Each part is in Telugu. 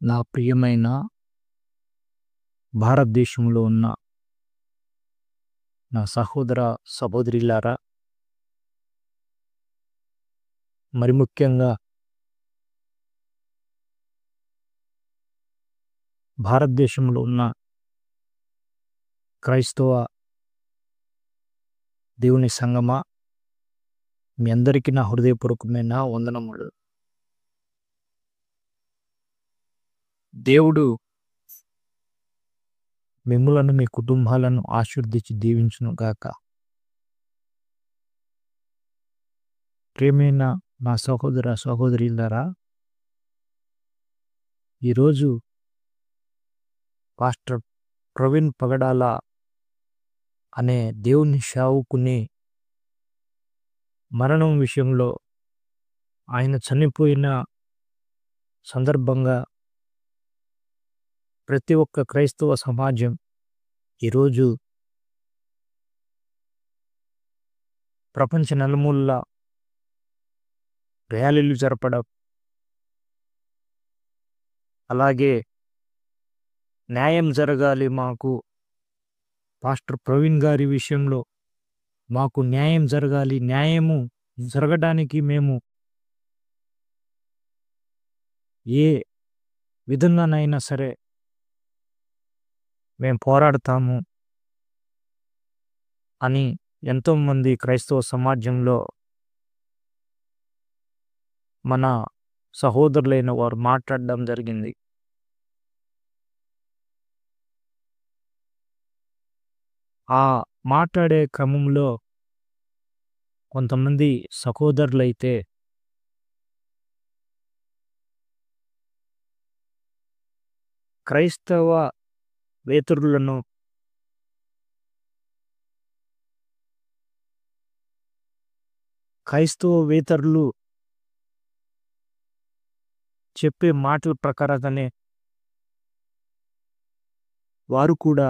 నా ప్రియమైన భారతదేశంలో ఉన్న నా సహోదర సహోదరులారా, మరి ముఖ్యంగా భారతదేశంలో ఉన్న క్రైస్తవ దేవుని సంగమా, మీ అందరికీ నా హృదయపూర్వకమైన వందనములు. దేవుడు మిమ్ములను మీ కుటుంబాలను ఆశీర్వదించి దీవించును గాక. ప్రియమైన నా సహోదర సహోదరులారా, ఈరోజు పాస్టర్ ప్రవీణ్ పగడాల అనే దేవుని సేవకుని మరణం విషయంలో, ఆయన చనిపోయిన సందర్భంగా ప్రతి ఒక్క క్రైస్తవ సమాజం ఈరోజు ప్రపంచ నలుమూలలా ర్యాలీలు జరపడం, అలాగే న్యాయం జరగాలి, మాకు పాస్టర్ ప్రవీణ్ గారి విషయంలో మాకు న్యాయం జరగాలి, న్యాయము జరగడానికి మేము ఏ విధంగానైనా సరే మేము పోరాడతాము అని ఎంతోమంది క్రైస్తవ సమాజంలో మన సహోదరులైన వారు మాట్లాడడం జరిగింది. ఆ మాట్లాడే క్రమంలో కొంతమంది సహోదరులైతే క్రైస్తవ వేతరులను క్రైస్తవేతరులు చెప్పే మాటల ప్రకారంగానే వారు కూడా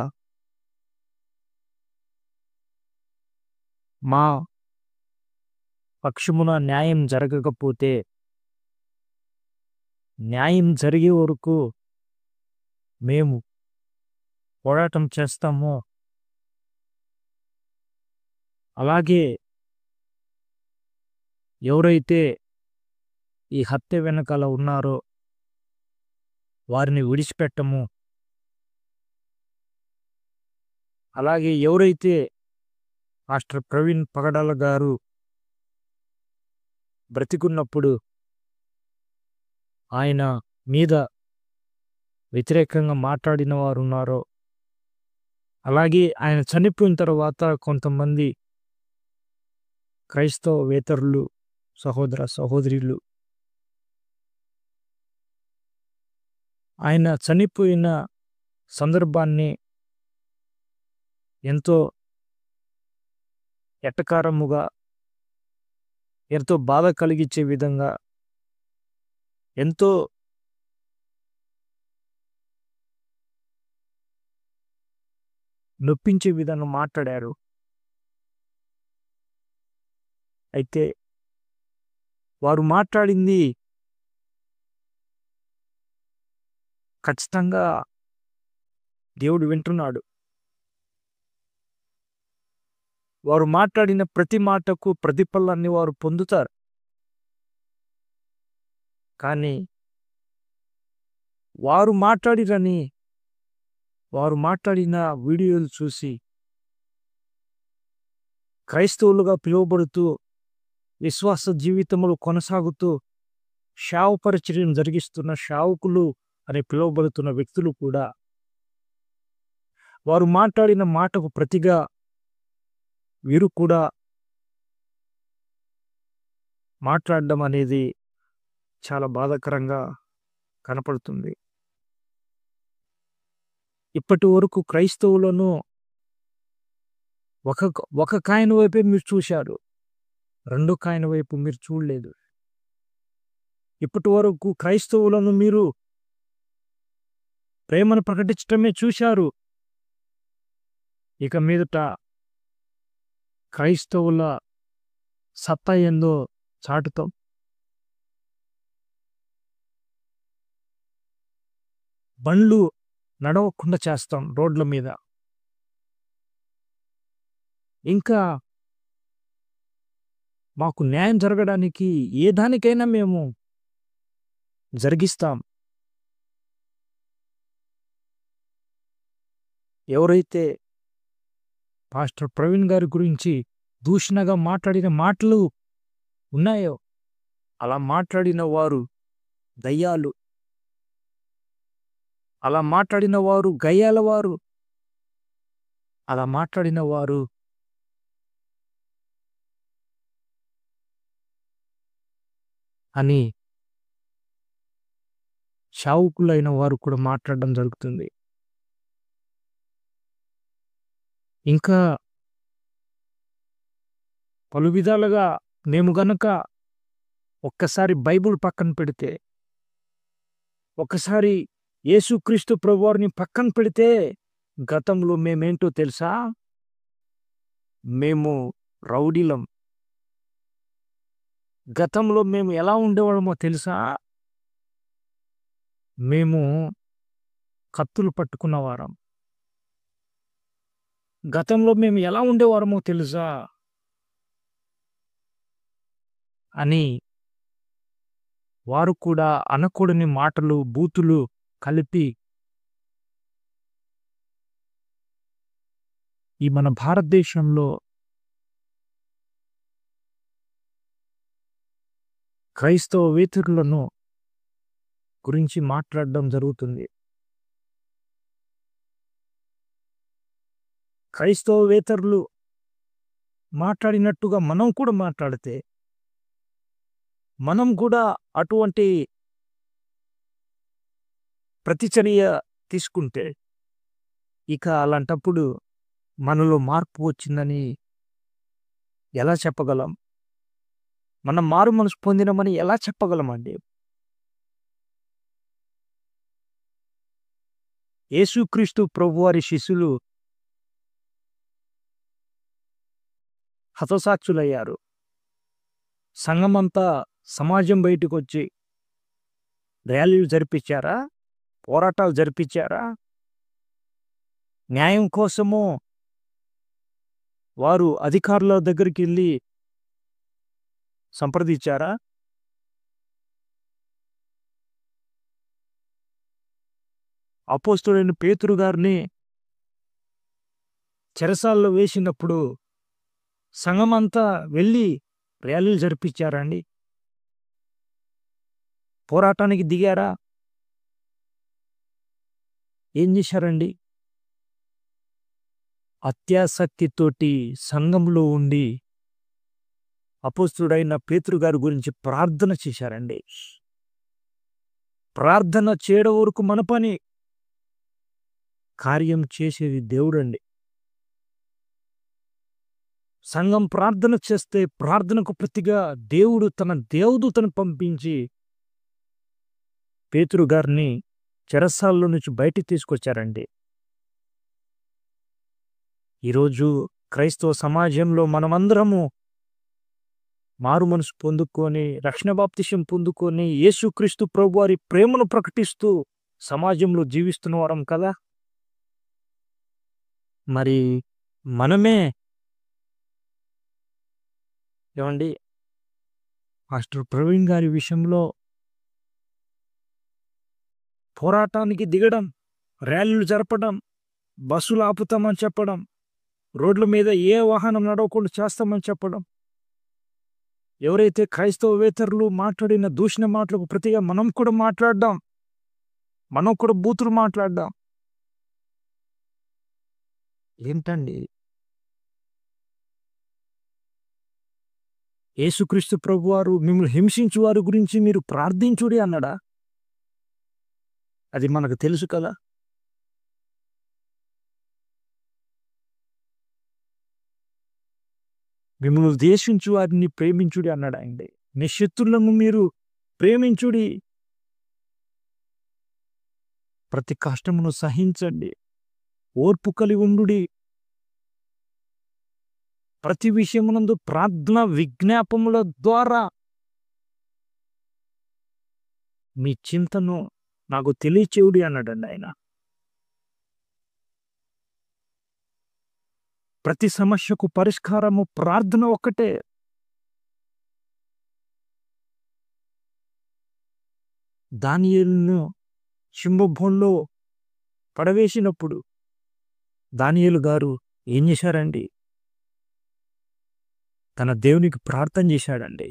మా పక్షమున న్యాయం జరగకపోతే న్యాయం జరిగే వరకు మేము పోరాటం చేస్తాము, అలాగే ఎవరైతే ఈ హత్య వెనకాల ఉన్నారో వారిని విడిచిపెట్టము, అలాగే ఎవరైతే మాస్టర్ ప్రవీణ్ పగడాల గారు బ్రతికున్నప్పుడు ఆయన మీద వ్యతిరేకంగా మాట్లాడిన వారు ఉన్నారో, అలాగే ఆయన చనిపోయిన తర్వాత కొంతమంది క్రైస్తవేతరులు సహోదర సహోదరులు ఆయన చనిపోయిన సందర్భాన్ని ఎంతో ఎటకారముగా, ఎంతో బాధ కలిగించే విధంగా, ఎంతో నొప్పించే విధంగా మాట్లాడారు. అయితే వారు మాట్లాడింది ఖచ్చితంగా దేవుడు వింటున్నాడు. వారు మాట్లాడిన ప్రతి మాటకు ప్రతిఫలాన్ని వారు పొందుతారు. కానీ వారు మాట్లాడిన వీడియోలు చూసి క్రైస్తవులుగా పిలువబడుతూ విశ్వాస జీవితంలో కొనసాగుతూ సేవ పరిచర్యం జరిగిస్తున్న సేవకులు అని పిలువబడుతున్న వ్యక్తులు కూడా వారు మాట్లాడిన మాటకు ప్రతిగా వీరు కూడా మాట్లాడడం అనేది చాలా బాధాకరంగా కనపడుతుంది. ఇప్పటి వరకు క్రైస్తవులను ఒక కాయన వైపే మీరు చూశారు, రెండో కాయన వైపు మీరు చూడలేదు. ఇప్పటి వరకు క్రైస్తవులను మీరు ప్రేమను ప్రకటించటమే చూశారు. ఇక మీదట క్రైస్తవుల సత్తా ఏందో చాటుతాం. బండ్లు నడవకుండా చేస్తాం రోడ్ల మీద. ఇంకా మాకు న్యాయం జరగడానికి ఏ దానికైనా మేము జరిగిస్తాం. ఎవరైతే పాస్టర్ ప్రవీణ్ గారి గురించి దూషణగా మాట్లాడిన మాటలు ఉన్నాయో, అలా మాట్లాడిన వారు దయ్యాలు, అలా మాట్లాడిన వారు గయ్యాల వారు, అలా మాట్లాడిన వారు అని శావుకులైన వారు కూడా మాట్లాడడం జరుగుతుంది. ఇంకా పలు విధాలుగా మేము గనక ఒక్కసారి బైబిల్ పక్కన పెడితే, ఒక్కసారి యేసుక్రీస్తు ప్రభువారిని పక్కన పెడితే, గతంలో మేమేంటో తెలుసా? మేము రౌడీలం. గతంలో మేము ఎలా ఉండేవాళ్ళమో తెలుసా? మేము కత్తులు పట్టుకున్నవారం. గతంలో మేము ఎలా ఉండేవారమో తెలుసా అని వారు కూడా అనకూడని మాటలు, బూతులు కలిపి ఈ మన భారతదేశంలో క్రైస్తవేతరులను గురించి మాట్లాడడం జరుగుతుంది. క్రైస్తవేతరులు మాట్లాడినట్టుగా మనం కూడా మాట్లాడితే, మనం కూడా అటువంటి ప్రతిచర్య తీసుకుంటే, ఇక అలాంటప్పుడు మనలో మార్పు వచ్చిందని ఎలా చెప్పగలం? మనం మారు మనసు పొందినమని ఎలా చెప్పగలమండి? యేసుక్రీస్తు ప్రభువారి శిష్యులు హతసాక్షులయ్యారు. సంఘమంతా, సమాజం బయటకొచ్చి ర్యాలీలు జరిపించారా? పోరాటాలు జరిపించారా? న్యాయం కోసము వారు అధికారుల దగ్గరికి వెళ్ళి సంప్రదించారా? అపోస్తలుడైన పేతురు గారిని చెరసాల్లో వేసినప్పుడు సంఘమంతా వెళ్ళి ర్యాలీలు జరిపించారా అండి? పోరాటానికి దిగారా? ఏం చేశారండి? అత్యాసక్తితోటి సంఘంలో ఉండి అపోస్తలుడైన పేతురు గారి గురించి ప్రార్థన చేశారండి. ప్రార్థన చేయడం వరకు మన పని, కార్యం చేసేది దేవుడండి. సంఘం ప్రార్థన చేస్తే ప్రార్థనకు ప్రతిగా దేవుడు తన దేవదూతను పంపించి పేతురు గారిని చెరసాల్లో నుంచి బయటికి తీసుకొచ్చారండి. ఈరోజు క్రైస్తవ సమాజంలో మనమందరము మారు మనసు పొందుకొని, రక్షణ బాప్తిసం పొందుకొని, యేసుక్రీస్తు ప్రభువారి ప్రేమను ప్రకటిస్తూ సమాజంలో జీవిస్తున్న వారం కదా. మరి మనమే ఏమండి మాస్టర్ ప్రవీణ్ గారి విషయంలో పోరాటానికి దిగడం, ర్యాలీలు జరపడం, బస్సులు ఆపుతామని చెప్పడం, రోడ్ల మీద ఏ వాహనం నడవకుండా చేస్తామని చెప్పడం, ఎవరైతే క్రైస్తవేతరులు మాట్లాడిన దూషణ మాటలకు ప్రతిగా మనం కూడా మాట్లాడడం, మనం కూడా బూతులు మాట్లాడడం ఏంటండి? యేసుక్రీస్తు ప్రభువారు మిమ్మల్ని హింసించు వారి గురించి మీరు ప్రార్థించుడి అన్నాడా? అది మనకు తెలుసు కదా. మిమ్మల్ని ద్వేషించు వారిని ప్రేమించుడి అన్నాడా అండి? మీ శత్రులను మీరు ప్రేమించుడి, ప్రతి కష్టమును సహించండి, ఓర్పు కలిగి ఉండుడి, ప్రతి విషయమునందు ప్రార్థన విజ్ఞాపముల ద్వారా మీ చింతను నాకు తెలియచేయుడి అన్నాడండి ఆయన. ప్రతి సమస్యకు పరిష్కారము ప్రార్థన ఒక్కటే. దానియేలును సింహభూంలో పడవేసినప్పుడు దానియేలు గారు ఏం చేశారండి? తన దేవునికి ప్రార్థన చేశాడండి.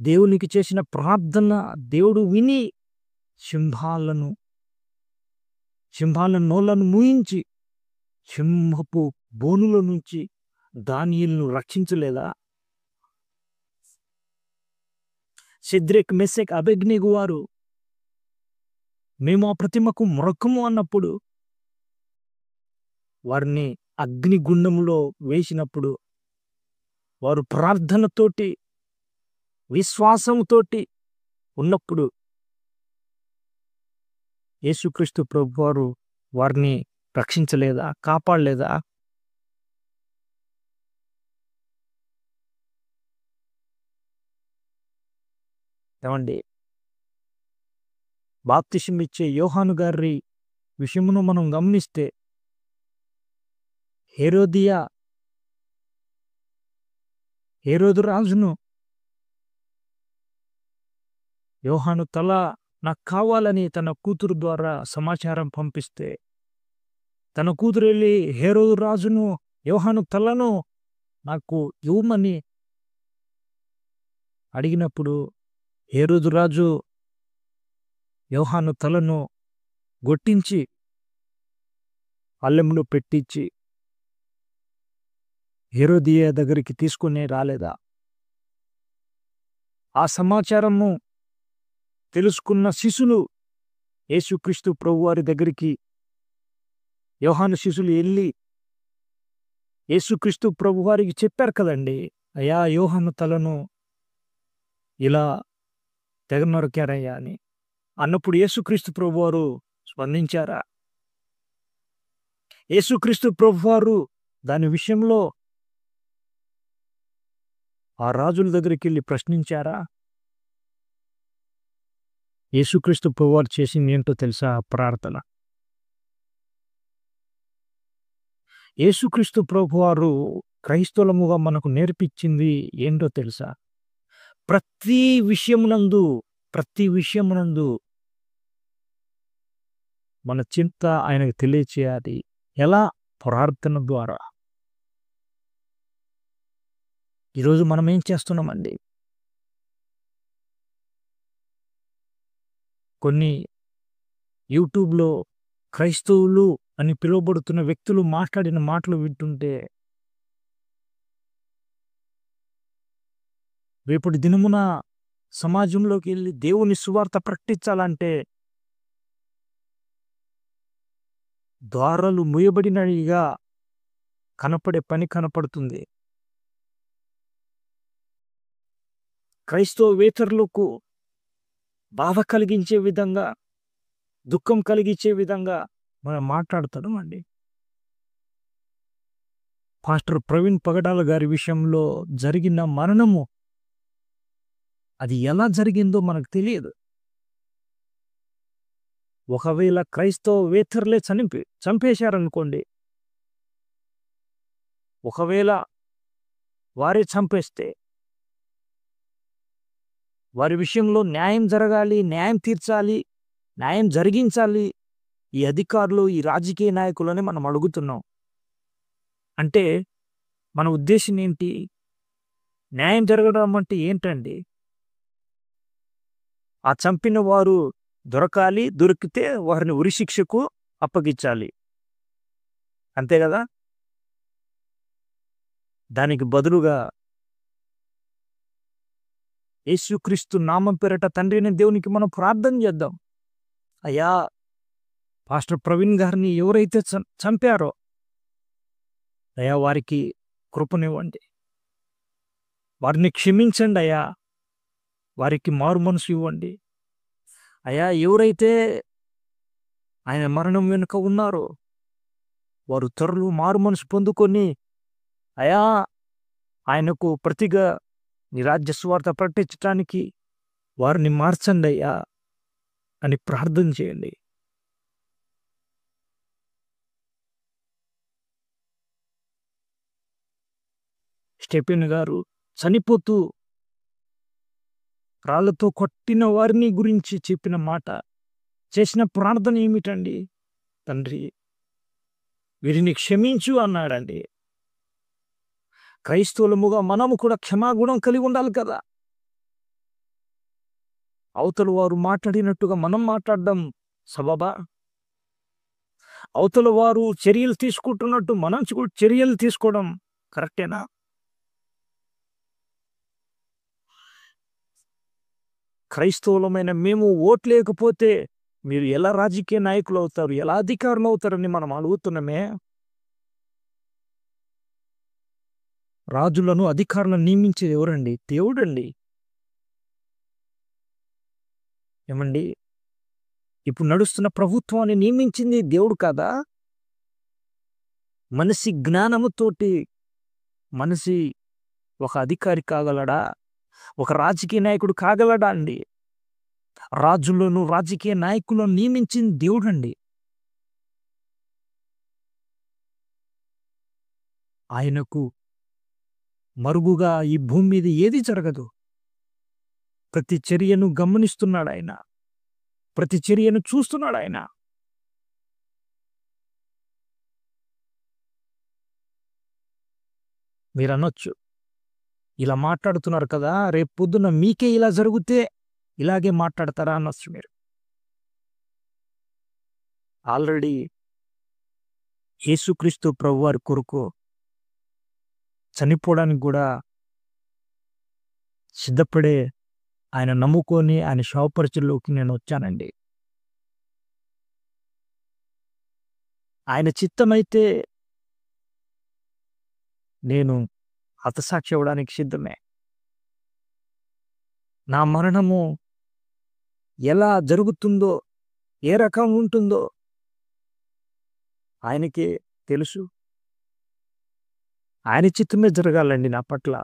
దేవునికి చేసిన ప్రార్థన దేవుడు విని సింహాల నోళ్లను మూయించి సింహపు బోనుల నుంచి దానియేలును రక్షించలేదా? షద్రెక్, మెషక్, అబేద్నెగో వారు మేము ఆ ప్రతిమకు మొరకము అన్నప్పుడు వారిని అగ్నిగుండంలో వేసినప్పుడు వారు ప్రార్థనతోటి విశ్వాసంతోటి ఉన్నప్పుడు యేసుక్రీస్తు ప్రభువారు వారిని రక్షించలేదా? కాపాడలేదా? ఏమండి, బాప్తిసం ఇచ్చే యోహాను గారి విషయమును మనం గమనిస్తే హేరోదు రాజును యోహాను తల నాకు కావాలని తన కూతురు ద్వారా సమాచారం పంపిస్తే తన కూతురు వెళ్ళి హేరోదు రాజును యోహాను తలను నాకు ఇవ్వమని అడిగినప్పుడు హేరోదు రాజు యోహాను తలను గొట్టించి అల్లెంలో పెట్టించి హేరోదియ దగ్గరికి తీసుకునే రాలేదా? ఆ సమాచారము తెలుసుకున్న శిశులు యేసుక్రీస్తు ప్రభువారి దగ్గరికి యోహాను శిశులు వెళ్ళి యేసుక్రీస్తు ప్రభువారికి చెప్పారు కదండి, అయ్యా యోహాను తలను ఇలా తెగ నరికారయ్యా అని. అన్నప్పుడు యేసుక్రీస్తు ప్రభువారు స్పందించారా? యేసుక్రీస్తు ప్రభువారు దాని విషయంలో ఆ రాజుల దగ్గరికి వెళ్ళి ప్రశ్నించారా? యేసుక్రీస్తు ప్రభువారు చేసింది ఏంటో తెలుసా? ప్రార్థన. యేసుక్రీస్తు ప్రభువారు క్రైస్తవులముగా మనకు నేర్పించింది ఏంటో తెలుసా? ప్రతి విషయమునందు మన చింత ఆయనకు తెలియచేయాలి. ఎలా? ప్రార్థన ద్వారా. ఈరోజు మనం ఏం చేస్తున్నామండి? కొన్ని యూట్యూబ్లో క్రైస్తవులు అని పిలువబడుతున్న వ్యక్తులు మాట్లాడిన మాటలు వింటుంటే రేపటి దినమున సమాజంలోకి వెళ్ళి దేవుని సువార్త ప్రకటించాలంటే ద్వారాలు మూయబడినవిగా కనపడే పని కనపడుతుంది. క్రైస్తవేతరులకు బాధ కలిగించే విధంగా, దుఃఖం కలిగించే విధంగా మనం మాట్లాడుతున్నాం అండి. పాస్టర్ ప్రవీణ్ పగడాల గారి విషయంలో జరిగిన మరణము అది ఎలా జరిగిందో మనకు తెలియదు. ఒకవేళ క్రైస్తవేతరులే చంపేశారనుకోండి, ఒకవేళ వారే చంపేస్తే వారి విషయంలో న్యాయం జరగాలి, న్యాయం తీర్చాలి, న్యాయం జరిగించాలి ఈ అధికారులు, ఈ రాజకీయ నాయకులని మనం అడుగుతున్నాం. అంటే మన ఉద్దేశం ఏంటి? న్యాయం జరగడం అంటే ఏంటండి? ఆ చంపిన వారు దొరకాలి, దొరికితే వారిని ఉరిశిక్షకు అప్పగించాలి, అంతే కదా? దానికి బదులుగా యేసుక్రీస్తు నామం పేరట తండ్రి అయిన దేవునికి మనం ప్రార్థన చేద్దాం. అయ్యా, పాస్టర్ ప్రవీణ్ గారిని ఎవరైతే చంపారో అయ్యా వారికి కృపనివ్వండి, వారిని క్షమించండి అయ్యా, వారికి మారు మనసు ఇవ్వండి అయ్యా. ఎవరైతే ఆయన మరణం వెనుక ఉన్నారో వారు త్వరలో మారు మనసు పొందుకొని అయ్యా ఆయనకు ప్రతిగా నీ రాజ్య సువార్త ప్రకటించడానికి వారిని మార్చండయ్యా అని ప్రార్థన చేయండి. స్టెఫెన్ గారు చనిపోతూ రాళ్ళతో కొట్టిన వారిని గురించి చెప్పిన మాట, చేసిన ప్రార్థన ఏమిటండి? తండ్రి, వీరిని క్షమించు అన్నాడండి. క్రైస్తవులముగా మనము కూడా క్షమాగుణం కలిగి ఉండాలి కదా! అవతల వారు మాట్లాడినట్టుగా మనం మాట్లాడడం సబబా? అవతల వారు చర్యలు తీసుకుంటున్నట్టు మనం చర్యలు తీసుకోవడం కరెక్టేనా? క్రైస్తవులమైన మేము ఓట్లేయకపోతే మీరు ఎలా రాజకీయ నాయకులు అవుతారు, ఎలా అధికారులు అవుతారని మనం అడుగుతున్నామే. రాజులను అధికారులను నియమించేది ఎవరండి? దేవుడండి. ఏమండి, ఇప్పుడు నడుస్తున్న ప్రభుత్వాన్ని నియమించింది దేవుడు కాదా? మనిషి జ్ఞానముతోటి మనిషి ఒక అధికారి కాగలడా? ఒక రాజకీయ నాయకుడు కాగలడా అండి? రాజులను రాజకీయ నాయకులను నియమించింది దేవుడండి. ఆయనకు మరుగుగా ఈ భూమి మీద ఏది జరగదు. ప్రతి చర్యను గమనిస్తున్నాడు ఆయన. ప్రతి చర్యను చూస్తున్నాడు ఆయన. మీరనొచ్చు, ఇలా మాట్లాడుతున్నారు కదా, రేపు పొద్దున్న మీకే ఇలా జరిగితే ఇలాగే మాట్లాడతారా అనొచ్చు మీరు. ఆల్రెడీ యేసుక్రీస్తు ప్రభువారి కొరకు చనిపోవడానికి కూడా సిద్ధపడే ఆయన నమ్ముకొని ఆయన శవపరిచయలోకి నేను వచ్చానండి. ఆయన చిత్తమైతే నేను హతసాక్షి అవ్వడానికి సిద్ధమే. నా మరణము ఎలా జరుగుతుందో, ఏ రకం ఉంటుందో ఆయనకే తెలుసు. ఆయన చిత్తమే జరగాలండి నా పట్ల.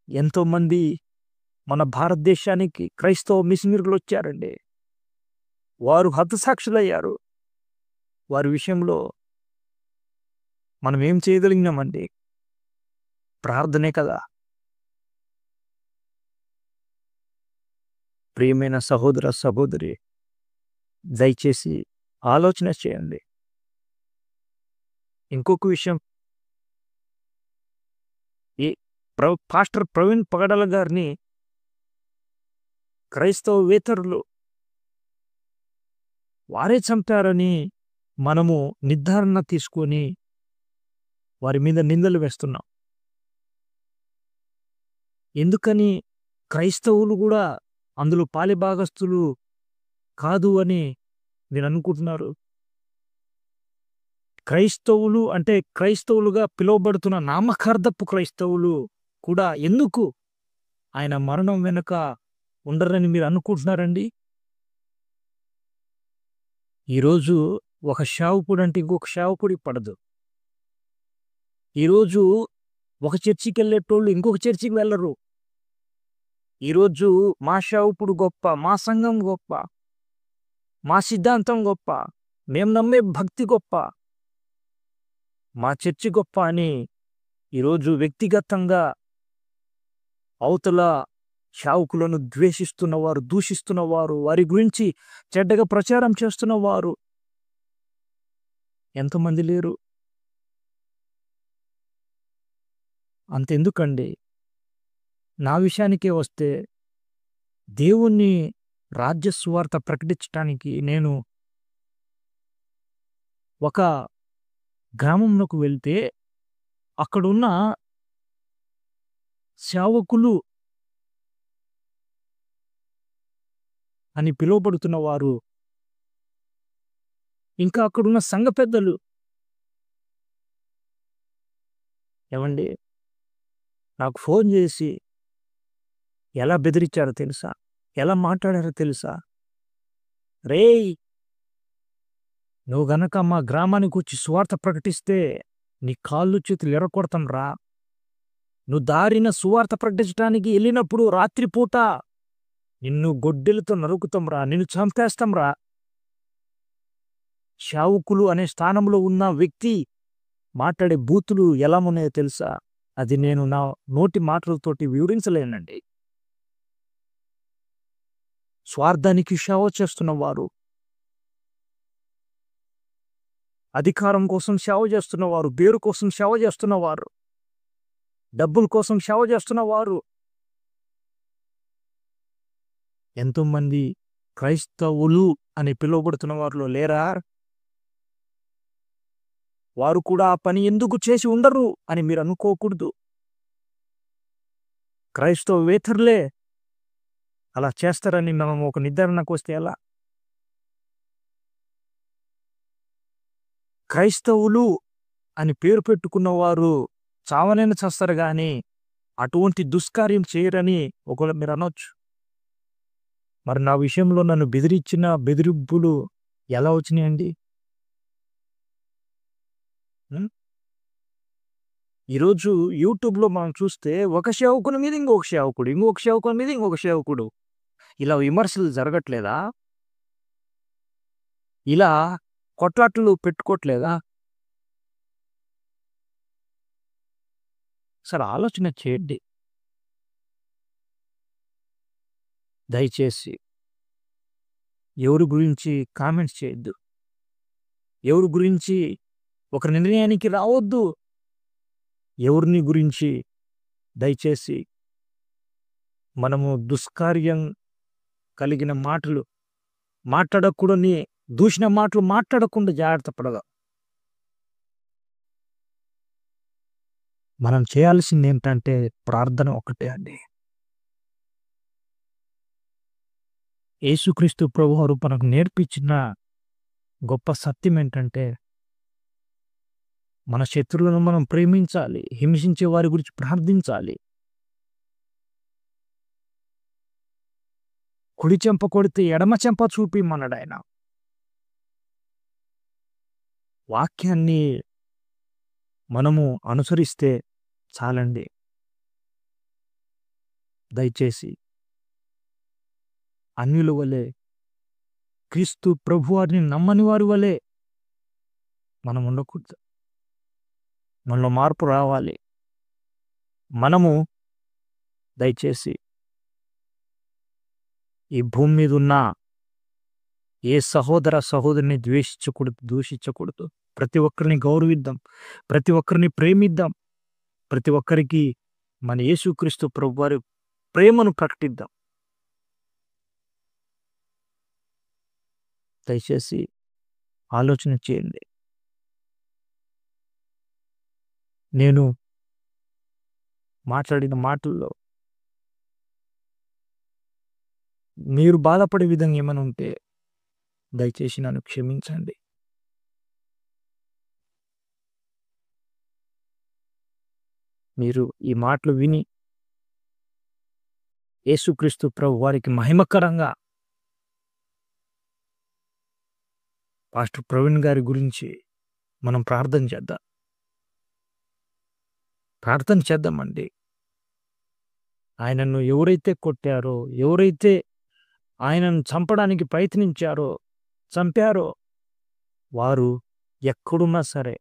ఎంతోమంది మన భారతదేశానికి క్రైస్తవ మిషనరీలు వచ్చారండి. వారు హతసాక్షులయ్యారు. వారి విషయంలో మనం ఏం చేయగలిగినామండి? ప్రార్థనే కదా. ప్రియమైన సహోదర సహోదరి, దయచేసి ఆలోచన చేయండి. ఇంకొక విషయం, ఈ పాస్టర్ ప్రవీణ్ పగడాల గారిని క్రైస్తవేతరులు వారే చంపారని మనము నిర్ధారణ తీసుకొని వారి మీద నిందలు వేస్తున్నాం. ఎందుకని క్రైస్తవులు కూడా అందులో పాలిభాగస్తులు కాదు అని మీరు అనుకుంటున్నారు? క్రైస్తవులు అంటే క్రైస్తవులుగా పిలువబడుతున్న నామకార్థపు క్రైస్తవులు కూడా ఎందుకు ఆయన మరణం వెనుక ఉండరని మీరు అనుకుంటున్నారండి? ఈరోజు ఒక సేవకుడు అంటే ఇంకొక సేవకుడికి పడదు. ఈరోజు ఒక చర్చికి వెళ్ళేటోళ్ళు ఇంకొక చర్చికి వెళ్ళరు. ఈరోజు మా సేవకుడు గొప్ప, మా సంఘం గొప్ప, మా సిద్ధాంతం గొప్ప, మేము నమ్మే భక్తి గొప్ప, మా చర్చి గొప్ప అని ఈరోజు వ్యక్తిగతంగా అవతల సేవకులను ద్వేషిస్తున్నవారు, దూషిస్తున్నవారు, వారి గురించి చెడ్డగా ప్రచారం చేస్తున్నవారు ఎంతమంది లేరు? అంతెందుకండి, నా విషయానికే వస్తే దేవుని రాజ్య సువార్త ప్రకటించడానికి నేను ఒక గ్రామంలోకి వెళ్తే అక్కడున్న సేవకులు అని పిలువబడుతున్న వారు, ఇంకా అక్కడున్న సంఘ పెద్దలు, ఏమండి, నాకు ఫోన్ చేసి ఎలా బెదిరించారో తెలుసా? ఎలా మాట్లాడారో తెలుసా? రేయ్, నువ్వు గనక మా గ్రామానికి వచ్చి సువార్త ప్రకటిస్తే నీ కాళ్ళు చేతులు ఎర్రకొడతాం రా. నువ్వు దారిన సువార్త ప్రకటించడానికి వెళ్ళినప్పుడు రాత్రిపూట నిన్ను గొడ్డెలతో నరుకుతాంరా, నిన్ను చంపేస్తాంరా. సేవకులు అనే స్థానంలో ఉన్న వ్యక్తి మాట్లాడే బూతులు ఎలా ఉన్నాయో తెలుసా? అది నేను నా నోటి మాటలతోటి వివరించలేనండి. స్వార్థానికి సేవ చేస్తున్నవారు, అధికారం కోసం సేవ చేస్తున్నవారు, పేరు కోసం సేవ చేస్తున్నవారు, డబ్బుల కోసం సేవ చేస్తున్నవారు ఎంతోమంది క్రైస్తవులు అని పిలువబడుతున్న వారిలో లేరా? వారు కూడా ఆ పని ఎందుకు చేసి ఉండరు అని మీరు అనుకోకూడదు. క్రైస్తవేతరులే అలా చేస్తారని మనం ఒక నిర్ధారణకు వస్తే ఎలా? క్రైస్తవులు అని పేరు పెట్టుకున్న వారు చావనైనా చేస్తారు కానీ అటువంటి దుష్కార్యం చేయరని ఒకవేళ మీరు అనొచ్చు. మరి నా విషయంలో నన్ను బెదిరించిన బెదిరింపులు ఎలా వచ్చినాయండి? ఈరోజు యూట్యూబ్లో మనం చూస్తే ఒక సేవకుని మీద ఇంకొక సేవకుడు, ఇంకొక సేవకుని మీద ఇంకొక సేవకుడు, ఇలా విమర్శలు జరగట్లేదా? ఇలా కొట్లాట్లు పెట్టుకోవట్లేదా? అసలు ఆలోచన చేయండి దయచేసి. ఎవరి గురించి కామెంట్స్ చేయొద్దు, ఎవరి గురించి ఒక నిర్ణయానికి రావద్దు, ఎవరిని గురించి దయచేసి మనము దుష్కార్యం కలిగిన మాటలు మాట్లాడకూడని దూషణ మాటలు మాట్లాడకుండా జాగ్రత్త పడదాం. మనం చేయాల్సింది ఏంటంటే ప్రార్థన ఒకటే అండి. యేసుక్రీస్తు ప్రభువారు మనకు నేర్పించిన గొప్ప సత్యం ఏంటంటే మన శత్రువులను మనం ప్రేమించాలి, హింసించే వారి గురించి ప్రార్థించాలి. కుడి చెంప కొడితే ఎడమ చెంప చూపిమన్నాడు ఆయన. వాక్యాన్ని మనము అనుసరిస్తే చాలండి. దయచేసి అన్యుల వలె, క్రీస్తు ప్రభువారిని నమ్మని వారి వలె మనం ఉండకూడదు. మనలో మార్పు రావాలి. మనము దయచేసి ఈ భూమి మీద ఉన్న ఏ సహోదర సహోదరిని దూషించకూడదు. ప్రతి ఒక్కరిని గౌరవిద్దాం, ప్రతి ఒక్కరిని ప్రేమిద్దాం, ప్రతి ఒక్కరికి మన యేసుక్రీస్తు ప్రభువారి ప్రేమను ప్రకటిద్దాం. దయచేసి ఆలోచన చేయండి. నేను మాట్లాడిన మాటల్లో మీరు బాధపడే విధంగా ఏమైనా ఉంటే దయచేసి నన్ను క్షమించండి. మీరు ఈ మాటలు విని యేసుక్రీస్తు ప్రభువారికి మహిమకరంగా పాస్టర్ ప్రవీణ్ గారి గురించి మనం ప్రార్థన చేద్దామండి. ఆయనను ఎవరైతే కొట్టారో, ఎవరైతే ఆయనను చంపడానికి ప్రయత్నించారో, చంపారో, వారు ఎక్కడున్నా సరే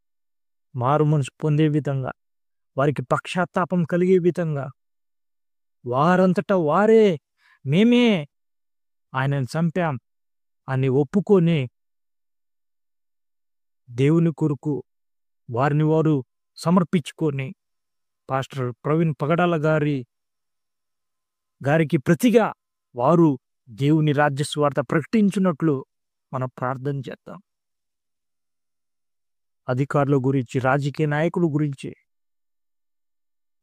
మారు మనసు పొందే విధంగా, వారికి పశ్చాత్తాపం కలిగే విధంగా, వారంతటా వారే మేమే ఆయనను చంపాం అని ఒప్పుకొని దేవుని కొరకు వారిని వారు సమర్పించుకొని పాస్టర్ ప్రవీణ్ పగడాల గారికి ప్రతిగా వారు దేవుని రాజ్య సువార్త ప్రకటించినట్లు మనం ప్రార్థన చేద్దాం. అధికారుల గురించి, రాజకీయ నాయకుల గురించి,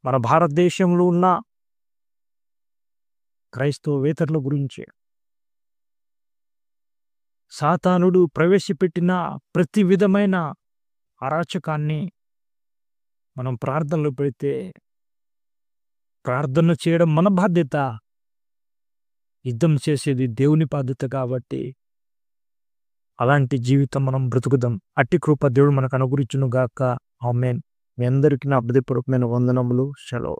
మన భారతదేశంలో ఉన్న క్రైస్తవేతరుల గురించి, సాతానుడు ప్రవేశపెట్టిన ప్రతి విధమైన అరాచకాన్ని మనం ప్రార్థనలో పెడితే, ప్రార్థన చేయడం మన బాధ్యత, యుద్ధం చేసేది దేవుని బాధ్యత. కాబట్టి అలాంటి జీవితం మనం బ్రతుకుదాం. అట్టి కృప దేవుడు మనకు అనుగ్రహించును గాక. ఆమేన్. మీ అందరికీ నా హృదయపూర్వకమైన వందనములు. సెలవు.